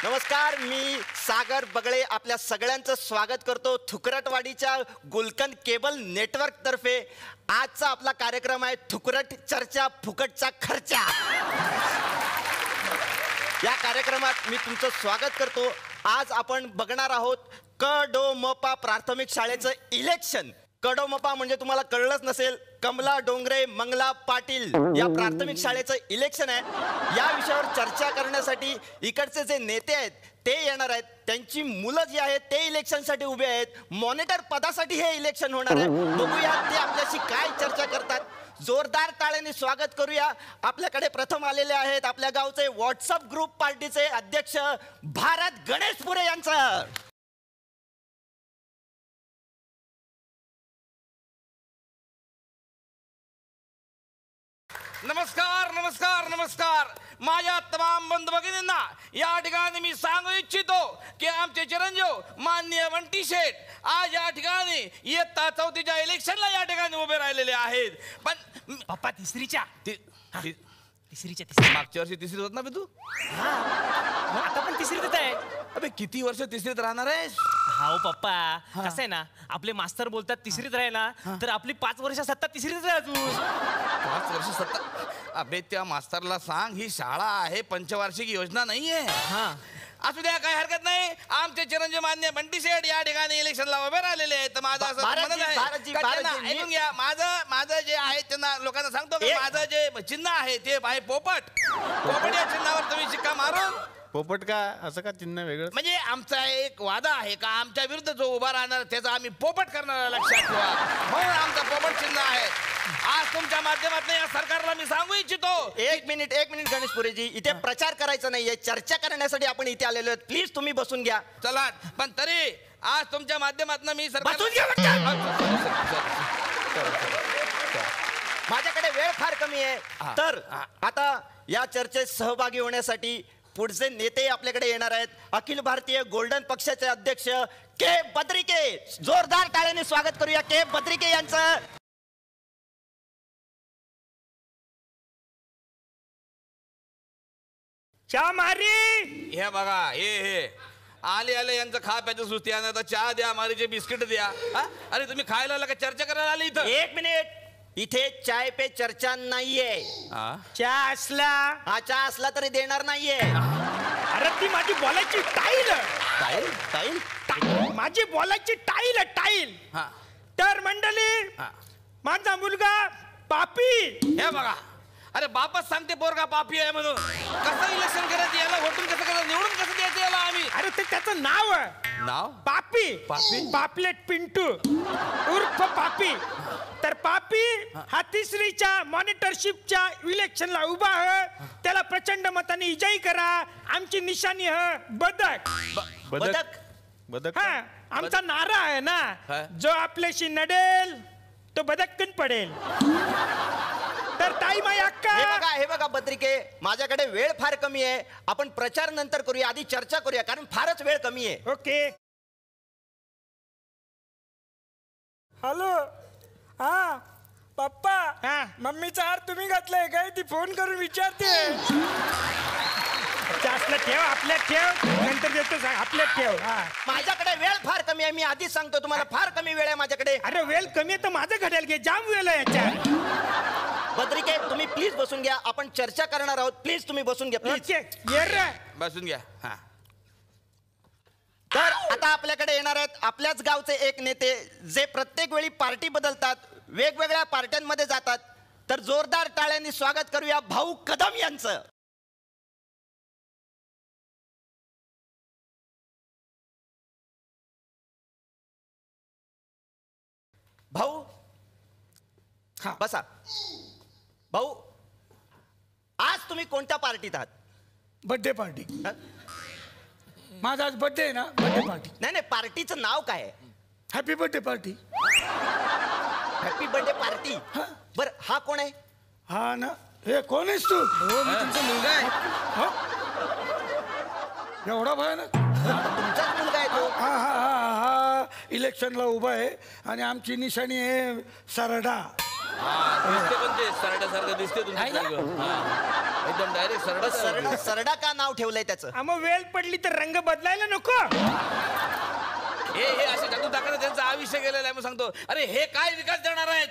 नमस्कार, मी सागर बगळे आपल्या सगळ्यांचं स्वागत करतो थुकरटवाडीच्या गुलकंद केबल नेटवर्क तर्फे. आजचा आपला कार्यक्रम आहे थुकरट चर्चा फुकटचा खर्चा. या कार्यक्रमात मी तुमचं स्वागत करतो. आज आपण बघणार आहोत कडोमपा प्राथमिक शाळेचं इलेक्शन. कडोमपा म्हणजे तुम्हाला कळलंच नसेल, कमला डोंगरे मंगला पाटील या प्राथमिक शाळेचं इलेक्शन आहे. या विषयावर चर्चा करण्यासाठी इकडचे जे नेते आहेत ते येणार आहेत. त्यांची मुलं जी आहेत ते इलेक्शनसाठी उभे आहेत. मॉनिटर पदासाठी हे इलेक्शन होणार आहे. बघूया ते आपल्याशी काय चर्चा करतात. जोरदार टाळ्यांनी स्वागत करूया. आपल्याकडे प्रथम आलेले आहेत आपल्या गावचे व्हॉट्सअप ग्रुप पार्टीचे अध्यक्ष भारत गणेशपुरे यांचं. नमस्कार नमस्कार नमस्कार. माझ्या तमाम बंधू भगिनींना या ठिकाणी मी सांगू इच्छितो की आमचे चिरंजीव माननीय बंटी शेठ आज या ठिकाणी इयत्ता 4थीच्या इलेक्शनला या ठिकाणी उभे राहिलेले आहेत. पण पप्पा तिसरीच्या मागच्या वर्षी तिसरीत होत ना बे तू? आता पण तिसरीत आहे. अबे किती वर्ष तिसरीत राहणार आहेस? हो पप्पा, कसं आहे ना, आपले मास्तर बोलतात तिसरीत राहे ना, तर आपली 5 वर्ष सत्ता तिसरीत राह तू. 5 वर्ष सत्ता? अबे त्या मास्तरला सांग ही शाळा आहे, पंचवार्षिक योजना नाहीये. असू द्या, काही हरकत नाही. आमचे चिरंजीव मान्य बंटी शेठ या ठिकाणी इलेक्शनला उभे राहिलेले आहेत. माझं असं म्हणणं आहे, ऐकून घ्या. माझं जे आहे त्यांना लोकांना सांगतो की माझं जे चिन्ह आहे ते आहे पोपट. पोपट या चिन्हावर तुम्ही शिक्का मारून. पोपट का असं का चिन्ह वेगळं? म्हणजे आमचा एक वादा आहे का आमच्या विरुद्ध जो उभा राहणार त्याचा आम्ही पोपट करणार, लक्षात ठेवा. म्हणून आमचा पोपट चिन्ह आहे. आज तुमच्या माध्यमातून या सरकारला मी सांगू इच्छितो. एक मिनिट गणेशपुरेजी, इथे प्रचार करायचा नाहीये, चर्चा करण्यासाठी आपण इथे आलेलो आहोत. प्लीज तुम्ही बसून घ्या. चला, पण तरी आज तुमच्या माध्यमातून मी माझ्याकडे वेळ फार कमी आहे. तर आता या चर्चेत सहभागी होण्यासाठी पुढचे नेते आपल्याकडे येणार आहेत. अखिल भारतीय गोल्डन पक्षाचे अध्यक्ष के बद्रिके. जोरदार टाळ्यांनी स्वागत करूया के बद्रिके यांचं. चहा मारी हे बघा, हे आले आले यांचं खा प्याचं सुस्ती आहे. आता चहा द्या, मारीचे बिस्किट द्या. अरे तुम्ही खायला आला का चर्चा करायला आली इथं? एक मिनिट, इथे चाय पे चर्चा नाहीये. चहा असला चहा असला तरी देणार नाहीये. अरे ती माझी बोलायची टाईल. माझी बोलायची टाईल. तर मंडळी, माझा मुलगा पापी. हे बघा, अरे बापच सांगते पोरगा पापी आहे म्हणून. कसं इलेक्शन करायचं याला? वोटून कसं करायचं? निवडून कसं द्यायचं याला आम्ही? अरे ते त्याचं नाव पापी. पापलेट पिंटू उर्फ पापी. तर पापी हा तिसरीच्या मॉनिटरशिपच्या इलेक्शनला उभा आहे. त्याला प्रचंड मताने विजयी करा. आमची निशाणी है बदक. बदक हा आमचा नारा आहे ना, जो आपल्याशी नडेल तो बदकन पडेल. तर ताई माई अक्का, हे बघा बद्रिके, माझ्याकडे वेळ फार कमी आहे. आपण प्रचार नंतर करूया, आधी चर्चा करूया, कारण फारच वेळ कमी आहे. ओके. हॅलो. हा पप्पा, मम्मीचा हार तुम्ही घातलाय काय? ती फोन करून विचारते. ठेव आपल्यात ठेव, नंतर देतो सांग. आपल्यात ठेव. माझ्याकडे वेळ फार कमी आहे. मी आधीच सांगतो तुम्हाला, फार कमी वेळ आहे माझ्याकडे. अरे वेळ कमी आहे तर माझं घड्याल घे, जाम वेळ आहे याच्यात. बद्रिके, तुम्ही प्लीज बसून घ्या. आपण चर्चा करणार आहोत. प्लीज तुम्ही बसून घ्या. प्लीज बसून घ्या. तर आता आपल्याकडे येणार आहेत आपल्याच गावचे एक नेते, जे प्रत्येक वेळी पार्टी बदलतात, वेगवेगळ्या पार्ट्यांमध्ये जातात. तर जोरदार टाळ्यांनी स्वागत करूया भाऊ कदम यांचं. भाऊ बसा. भाऊ, आज तुम्ही कोणत्या पार्टीत आहात? Birthday party. माझा आज बर्थडे आहे ना, बर्थडे पार्टी. नाही, पार्टीचं नाव काय आहे? Happy birthday party. Happy birthday party. बर, हा कोण आहे? हा ना, हे कोण आहेस तू? मी तुमचा मुलगा आहे. एवढा भयानक? तुमचाच मुलगा आहे तो? हा इलेक्शनला उभा आहे आणि आमची निशाणी आहे सरडा. दिसते पण ते सरड्यासारखं दिसते तुमचं. एकदम डायरेक्ट सरडा सरडा का नाव ठेवलंय त्याचं? मग वेळ पडली तर रंग बदलायला नको. हे असे टाकू टाकणं त्यांचं आयुष्य गेलेलं आहे. मग सांगतो, अरे हे काय विकास देणार आहेत?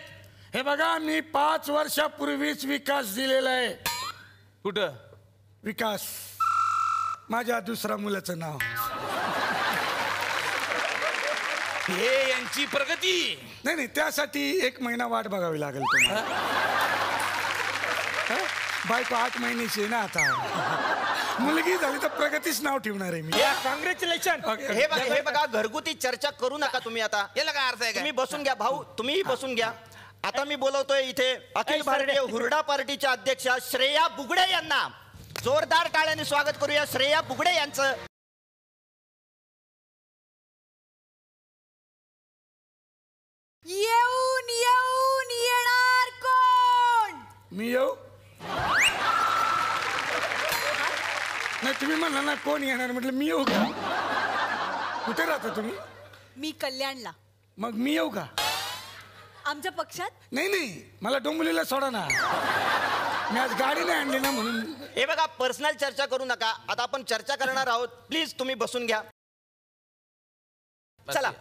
हे बघा, मी 5 वर्षापूर्वीच विकास दिलेला आहे. कुठं विकास? माझ्या दुसऱ्या मुलाचं नाव. हे यांची प्रगती. नाही, त्यासाठी 1 महिना वाट बघावी लागेल तुम्हाला. बायको 8 महिन्याची आहे ना आता. मुलगी झाली तर प्रगतीच नाव ठेवणार आहे मी. कॉंग्रॅच्युलेशन. हे बघा, घरगुती चर्चा करू नका तुम्ही आता. याला काय अर्थ आहे? तुम्ही बसून घ्या भाऊ, तुम्ही बसून घ्या. आता मी बोलवतोय इथे अखिल भारतीय हुरडा पार्टीच्या अध्यक्षा श्रेया बुगडे यांना. जोरदार टाळ्यांनी स्वागत करूया श्रेया बुगडे यांचं. येऊन येऊन येणार कोण? मी येऊ? नाही, तुम्ही म्हणला ना कोण येणार, म्हटलं मी येऊ का? कुठे राहता तुम्ही? मी कल्याणला. मग मी येऊ का? आमच्या पक्षात? नाही, मला डोंबिवलीला सोडा ना. मी आज गाडी नाही आणली ना म्हणून. हे बघा, पर्सनल चर्चा करू नका. आता आपण चर्चा करणार आहोत. प्लीज तुम्ही बसून घ्या. चला,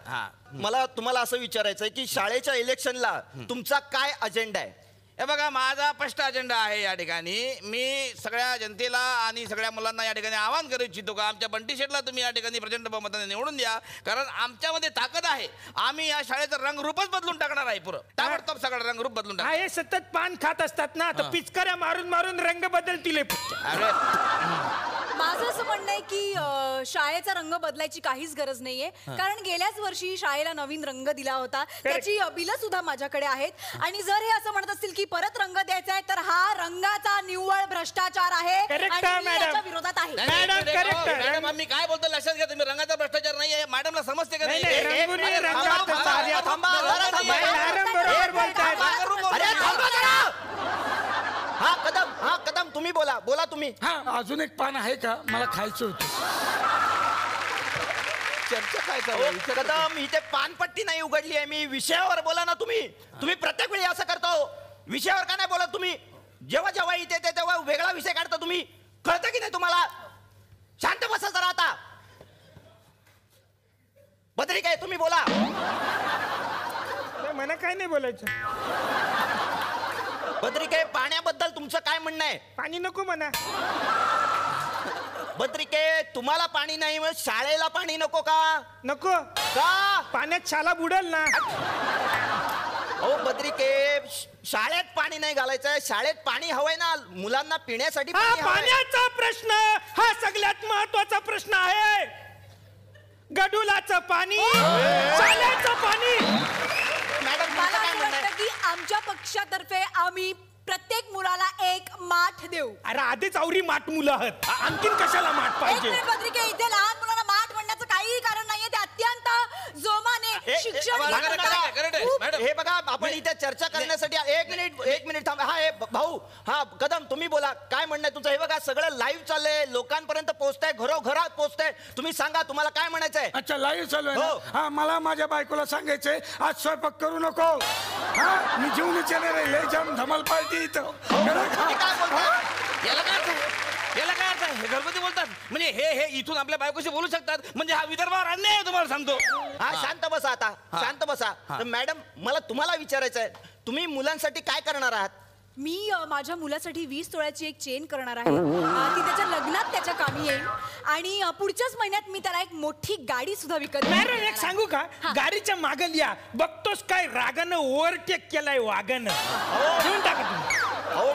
मला तुम्हाला असं विचारायचंय की शाळेच्या इलेक्शनला तुमचा काय अजेंडा आहे? हे बघा, माझा स्पष्ट अजेंडा आहे या ठिकाणी. मी सगळ्या जनतेला आणि सगळ्या मुलांना या ठिकाणी आवाहन करू इच्छितो का आमच्या बंटी शेठला तुम्ही या ठिकाणी प्रचंड बहुमताने निवडून द्या. कारण आमच्यामध्ये ताकद आहे. आम्ही या शाळेचं रंगरूपच बदलून टाकणार आहे. पुरं ताबडतोब सगळं रंगरूप बदलून टाकणार. हे सतत पान खात असतात ना, तर पिचकाऱ्या मारून मारून रंग बदलतील. अरे, माझं असं म्हणणं आहे की शाळेचा रंग बदलायची काहीच गरज नाहीये. कारण गेल्याच वर्षी शाळेला नवीन रंग दिला होता. त्याची बिलं सुद्धा माझ्याकडे आहेत. आणि जर हे असं म्हणत असतील की परत रंग द्यायचा आहे, तर हा रंगाचा निव्वळ भ्रष्टाचार आहे आणि मी याच्या विरोधात आहे. मॅडम, आम्ही काय बोलतो लक्षात घ्या तुम्ही. रंगाचा भ्रष्टाचार नाही आहे. मॅडमला समजते का नाही? हा कदम तुम्ही बोला तुम्ही. अजून एक पान आहे का? मला खायचं होतं. चर्चा काय चालू? कदम, इथे पानपट्टी नाही उघडली आहे मी. विषयावर बोला ना तुम्ही. तुम्ही प्रत्येक वेळी असं करतो. विषयावर का नाही बोलत तुम्ही? जेव्हा इथे येते तेव्हा वेगळा विषय काढता तुम्ही. कळतं की नाही तुम्हाला? शांत बसा जरा आता. बद्रिक आहे, तुम्ही बोला. मला काय नाही बोलायचं. बद्रिके, पाण्याबद्दल तुमचं काय म्हणणं आहे? पाणी नको म्हणा. बद्रिके, तुम्हाला पाणी नाही मग शाळेला पाणी नको का? नको का? पाण्यात शाला बुडेल ना. हो बद्रिके, शाळेत पाणी नाही घालायचंय. शाळेत पाणी हवंय ना मुलांना पिण्यासाठी. पाण्याचा प्रश्न हा सगळ्यात महत्वाचा प्रश्न आहे. गडुलाचं पाणी, शाळेचं पाणी. मॅडम, मला असं वाटतं की आमच्या पक्षातर्फे आम्ही प्रत्येक मुलाला 1 माठ देऊ. अरे आधीच आवरी माठ मुलं आहेत, आणखीन कशाला माठ पाहिजे? पत्रिके, इथे लहान मुलांना माठ म्हणण्याचं काहीही कारण नाहीये. ते अत्यंत जोमाने शिक्षण. हे बघा, आपण इथे चर्चा करण्यासाठी. एक मिनिट थांबा. भाऊ, कदम तुम्ही बोला. काय म्हणणं तुमचं? हे बघा, सगळं लाईव्ह चाललंय, लोकांपर्यंत पोहोचतंय, घरोघरात पोहोचतंय. तुम्ही सांगा तुम्हाला काय म्हणायचंय. अच्छा, लाईव्ह चालू आहे. मला माझ्या बायकोला सांगायचंय आज स्वयंपाक करू नको. मी जेवणच येणार आहे. लय जाम धमाल पार्टी इथं. याला काय अर्थ आहे? घरगुती बोलतात म्हणजे हे इथून आपल्या बायकोशी बोलू शकतात म्हणजे हा विदर्भावर अन्याय आहे. तुम्हाला सांगतो. शांत बसा आता, शांत बसा. मॅडम, मला तुम्हाला विचारायचं आहे, तुम्ही मुलांसाठी काय करणार आहात? मी माझ्या मुलासाठी 20 तोळ्याची एक चेन करणार आहे. ती त्याच्या लग्नात त्याच्या कामी येईल. आणि पुढच्याच महिन्यात मी त्याला एक मोठी गाडी सुद्धा विकत. मॅडम, एक सांगू का? गाडीच्या मागं लिहा, बघतोस काय रागानं ओव्हरटेक केलाय वागानं. घेऊन टाका तुम्ही. अहो,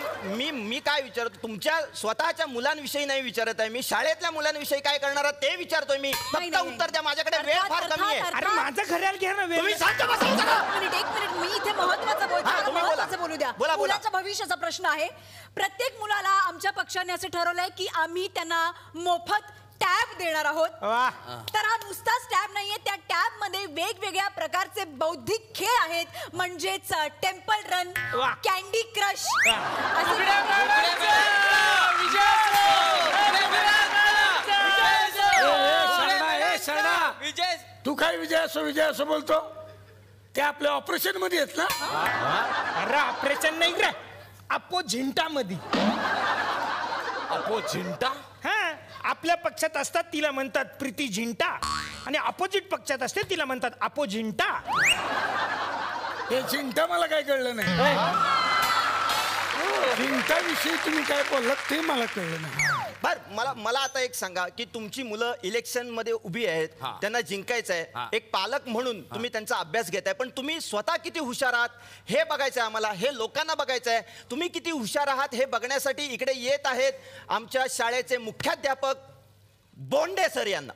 मी काय विचारतो, तुमच्या स्वतःच्या मुलांविषयी नाही विचारत आहे मी. शाळेतल्या मुलांविषयी काय करणार आहात ते विचारतोय मी. फक्त उत्तर द्या, माझ्याकडे वेळ फार कमी आहे. अरे माझं घराला घ्या ना वेळ. तुम्ही शांत बसा. एक मिनिट, मी इथे महत्वाचं बोलू द्या. मुलाच्या भविष्याचा प्रश्न आहे. प्रत्येक मुलाला आमच्या पक्षाने असं ठरवलंय की आम्ही त्यांना मोफत टॅब देणार आहोत. तर हा नुसताच टॅब नाहीये. त्या टॅब मध्ये वेगवेगळ्या प्रकारचे बौद्धिक खेळ आहेत. म्हणजेच टेम्पल रन, कॅन्डी क्रश. तू काय विजय असं बोलतो? ते आपल्या ऑपरेशन मध्ये आहेत ना? अरे ऑपरेशन नाही रे, आपो झिंटा मध्ये. अपोजिंटा? हा, आपल्या पक्षात असतात तिला म्हणतात प्रीती झिंटा, आणि अपोजिट पक्षात असते तिला म्हणतात अपोजिंटा. हे चिंता मला काय कळलं नाही. चिंताविषयी तुम्ही काय बोललात ते मला कळलं नाही. बर, मला आता एक सांगा की तुमची मुलं इलेक्शन मध्ये उभी आहेत, त्यांना जिंकायचं आहे. एक पालक म्हणून तुम्ही त्यांचा अभ्यास घेताय, पण तुम्ही स्वतः किती हुशार आहात हे बघायचं आहे आम्हाला, हे लोकांना बघायचं आहे. तुम्ही किती हुशार आहात हे बघण्यासाठी इकडे येत आहेत आमच्या शाळेचे मुख्याध्यापक बोंडे सर यांना.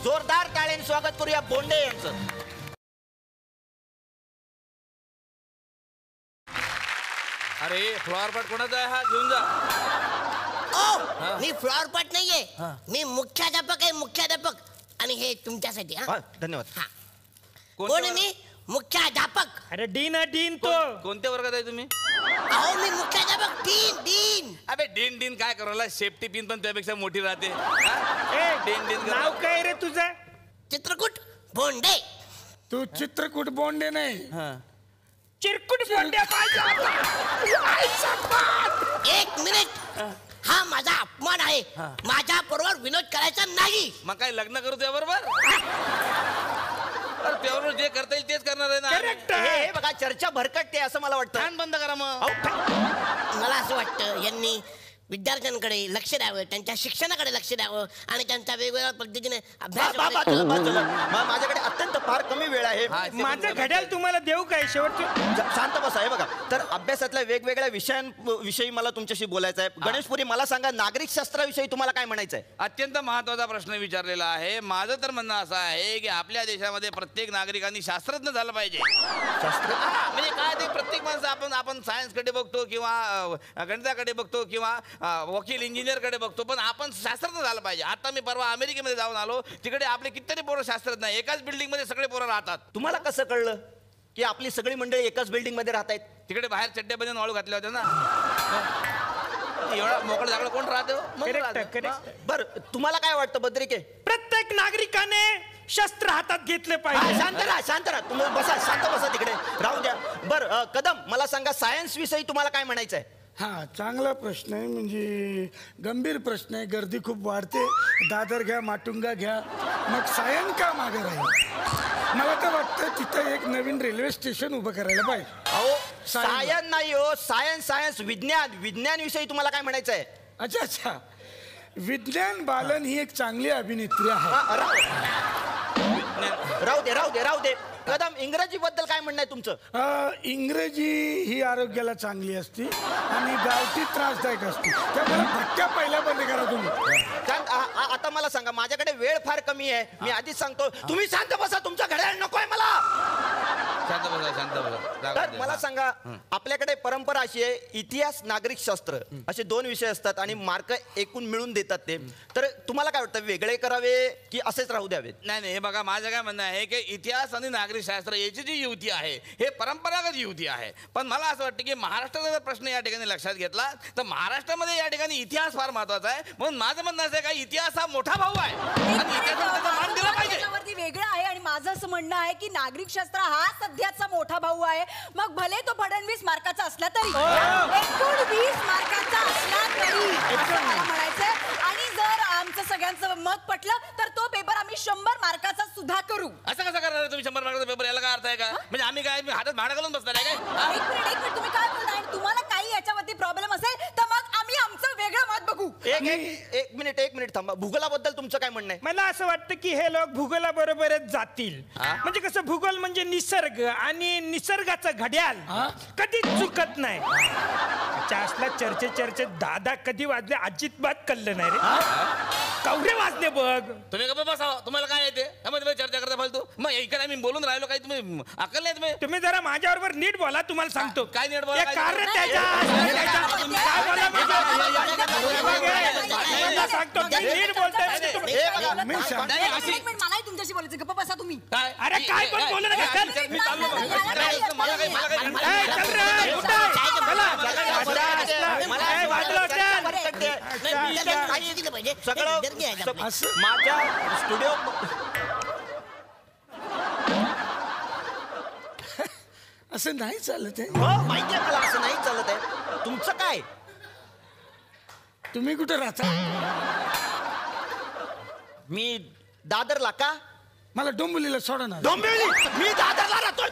जोरदार टाळ्यांनी स्वागत करूया बोंडे यांचं. अरे फ्लॉवर पॉट कोणाचा आहे हा? घेऊन जा. ओ, मी फ्लॉवर पॉट नाहीये, मी मुख्याध्यापक आहे, मुख्याध्यापक. आणि हे तुमच्यासाठी. धन्यवाद. कोण मी? मुख्याध्यापक. अरे डीन आहे, डीन तो. कोणत्या वर्गात आहे तुम्ही? अहो मी मुख्याध्यापक. Dean dean. अबे डीन डीन काय करायला? सेफ्टी पिन पण त्यापेक्षा मोठी राहते. डीन डीन नाव काय रे तुझं? चित्रकूट बोंडे. तू चित्रकूट बोंडे नाही, चिरकुट बोंडे पाहिजे. एक मिनिट, हा माझा अपमान आहे. माझ्या बरोबर विनोद करायचा नाही. मग काय लग्न करू त्याबरोबर? त्याबरोबर जे करता येईल तेच करणार आहे ना. हे बघा, चर्चा भरकटते असं मला वाटतं. फॅन बंद करा मग. मला असं वाटतं यांनी विद्यार्थ्यांकडे लक्ष द्यावं, त्यांच्या शिक्षणाकडे लक्ष द्यावं आणि त्यांचा वेगवेगळ्या पद्धतीने अभ्यास. माझ्याकडे अत्यंत फार कमी वेळ आहे. माझं घड्याळ तुम्हाला देऊ काय शेवटचं? शांत बसा. आहे बघा, तर अभ्यासातल्या वेगवेगळ्या विषयांविषयी मला तुमच्याशी बोलायचं आहे. गणेशपुरी, मला सांगा, नागरिक शास्त्राविषयी तुम्हाला काय म्हणायचं आहे? अत्यंत महत्वाचा प्रश्न विचारलेला आहे. माझं तर म्हणणं असं आहे की आपल्या देशामध्ये प्रत्येक नागरिकांनी शास्त्रज्ञ झालं पाहिजे. शास्त्र म्हणजे काय ते प्रत्येक माणसं आपण सायन्सकडे बघतो किंवा गणिताकडे बघतो किंवा वकील इंजिनियरकडे बघतो, पण आपण शास्त्रज्ञ झालं पाहिजे. आता मी परवा अमेरिकेमध्ये जाऊन आलो, तिकडे आपले कितीतरी पोरं शास्त्रज्ञ आहे. एकाच बिल्डिंग मध्ये सगळे पोरं राहतात. तुम्हाला कसं कळलं की आपली सगळी मंडळी एकाच बिल्डिंग मध्ये राहत आहेत? तिकडे बाहेर चड्ड्यामध्ये वाळू घातल्या होत्या ना. एवढा मोकळं जागलं कोण राहते? बरं, तुम्हाला काय वाटतं बद्रिके? प्रत्येक नागरिकाने शस्त्र हातात घेतले पाहिजे. शांत राहा, शांत राहा. तुम्ही बसा, शांत बसा, तिकडे राहू द्या. बरं कदम, मला सांगा, सायन्स विषयी तुम्हाला काय म्हणायचं आहे? हा, चांगला प्रश्न आहे, म्हणजे गंभीर प्रश्न आहे. गर्दी खूप वाढते. दादर घ्या, माटुंगा घ्या, मग सायन का मागे राहील? मला तर वाटतं तिथं एक नवीन रेल्वे स्टेशन उभं करायला पाहिजे. अहो, सायन नाही हो, सायन्स सायन्स, विज्ञान. विज्ञान विषयी तुम्हाला काय म्हणायचं आहे? अच्छा अच्छा, विज्ञान बालन ही एक चांगली अभिनेत्री आहे. राहू दे, राहू दे, राहू दे. कदम, इंग्रजी बद्दल काय म्हणणं आहे तुमचं? इंग्रजी ही आरोग्याला चांगली असते आणि गावठी त्रासदायक असते, त्यामुळे भटक्या पहिल्या बंद करा तुम्ही. आता मला सांगा, माझ्याकडे वेळ फार कमी आहे, मी आधीच सांगतो. तुम्ही शांत बसा, तुमचा घड्याळ नकोय मला. शांत बसा, शांत बसा. तर मला सांगा, आपल्याकडे परंपरा अशी आहे, इतिहास, नागरिक शास्त्र असे 2 विषय असतात आणि मार्क एकूण मिळून देतात ते. तर तुम्हाला काय वाटतं, वेगळे करावे की असेच राहू द्यावेत? नाही नाही, हे बघा, माझं काय म्हणणं आहे की इतिहास आणि नागरिक शास्त्र याची जी युती आहे हे परंपरागत युती आहे. पण मला असं वाटतं की महाराष्ट्राचा जर प्रश्न या ठिकाणी लक्षात घेतला तर महाराष्ट्रामध्ये या ठिकाणी इतिहास फार महत्वाचा आहे. म्हणून माझं म्हणणं असं आहे का इतिहास हा मोठा भाऊ आहे आणि इतिहासाला मान दिला पाहिजे. वेगळं आहे आणि माझं असं म्हणणं आहे की नागरिक शास्त्र हा सध्याचा मोठा भाऊ आहे. मग भले तो 20 मार्काचा असला तरी, 20 मार्काचा असला तरी असं मला म्हणायचंय. आणि जर आमचं सगळ्यांचं मत पटलं तर तो पेपर आम्ही 100 मार्काचा सुद्धा करू. असं कसं करणार तुम्ही 100 मार्काचा पेपर? याला काय अर्थ आहे का? म्हणजे आम्ही काय हातात भाडं घालून बसणार आहे काय? एक मिनिट, तुम्ही काय बोलताय? तुम्हाला काही याच्यावरती प्रॉब्लेम असेल तर मग आम्ही आमचं वेगळं मत बघू. एक मिनिट थांबा. भूगोलाबद्दल तुमचं काय म्हणणं आहे? मला असं वाटतं की हे लोक भूगोलाबरोबरच जातील. म्हणजे कसं, भूगोल म्हणजे निसर्ग आणि निसर्गाचं घड्याळ कधीच चुकत नाही. असला चर्चेत दादा कधी वाजले अजिबात कळलं नाही रे. कवडे वाजले बघ. तुम्ही का बसा, तुम्हाला काय येते त्यामध्ये चर्चा करता फालतू? मग इकडे आम्ही बोलून राहिलो, काही तुम्ही अकल नाही? तुम्ही जरा माझ्याबरोबर नीट बोला, तुम्हाला सांगतो. काय नीट बोला? सांगतो नीट बोलताय. मलाही तुमच्याशी बोलायचं, गप्प बसा तुम्ही. अरे काय पण बोलू नका. माझ्या स्टुडिओ असं नाही चालत आहे. हो, माहिती आहे मला, असं नाही चालत आहे. तुमचं काय? तुम्ही कुठे राहता? मी दादरला. का? मला डोंबिवलीला सोडा ना. डोंबिवली? मी दादरला राहतोय.